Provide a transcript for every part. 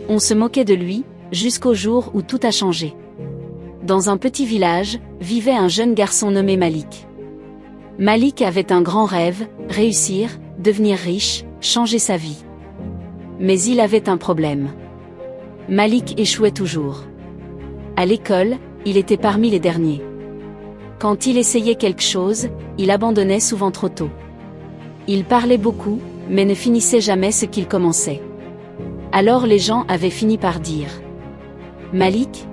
On se moquait de lui, jusqu'au jour où tout a changé. Dans un petit village, vivait un jeune garçon nommé Malik. Malik avait un grand rêve, réussir, devenir riche, changer sa vie. Mais il avait un problème. Malik échouait toujours. À l'école, il était parmi les derniers. Quand il essayait quelque chose, il abandonnait souvent trop tôt. Il parlait beaucoup, mais ne finissait jamais ce qu'il commençait. Alors les gens avaient fini par dire: Malik?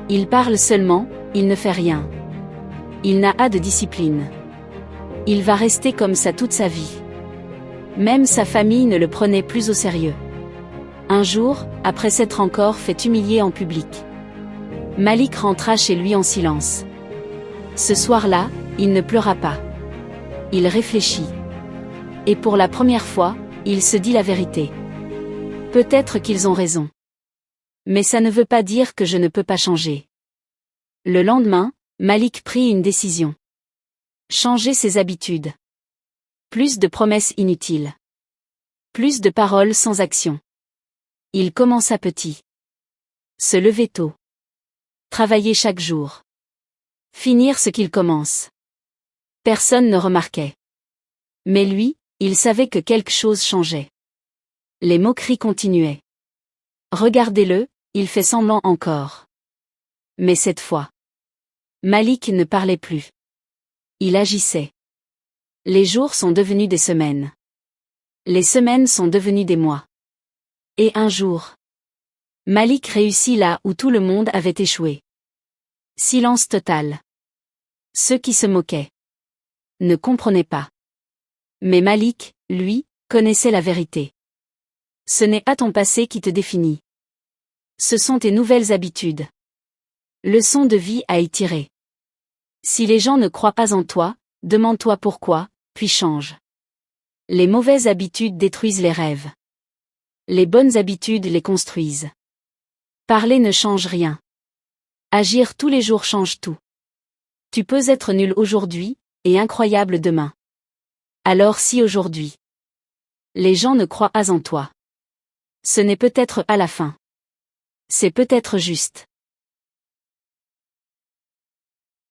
Il parle seulement, il ne fait rien. Il n'a pas de discipline. Il va rester comme ça toute sa vie. Même sa famille ne le prenait plus au sérieux. Un jour, après s'être encore fait humilier en public, Malik rentra chez lui en silence. Ce soir-là, il ne pleura pas. Il réfléchit. Et pour la première fois, il se dit la vérité. Peut-être qu'ils ont raison. Mais ça ne veut pas dire que je ne peux pas changer. Le lendemain, Malik prit une décision. Changer ses habitudes. Plus de promesses inutiles. Plus de paroles sans action. Il commença petit. Se lever tôt. Travailler chaque jour. Finir ce qu'il commence. Personne ne remarquait. Mais lui, il savait que quelque chose changeait. Les moqueries continuaient. Regardez-le, il fait semblant encore. Mais cette fois, Malik ne parlait plus. Il agissait. Les jours sont devenus des semaines. Les semaines sont devenues des mois. Et un jour, Malik réussit là où tout le monde avait échoué. Silence total. Ceux qui se moquaient ne comprenaient pas. Mais Malik, lui, connaissait la vérité. Ce n'est pas ton passé qui te définit. Ce sont tes nouvelles habitudes. Leçon de vie à y tirer. Si les gens ne croient pas en toi, demande-toi pourquoi, puis change. Les mauvaises habitudes détruisent les rêves. Les bonnes habitudes les construisent. Parler ne change rien. Agir tous les jours change tout. Tu peux être nul aujourd'hui, et incroyable demain. Alors si aujourd'hui, les gens ne croient pas en toi, ce n'est peut-être pas la fin. C'est peut-être juste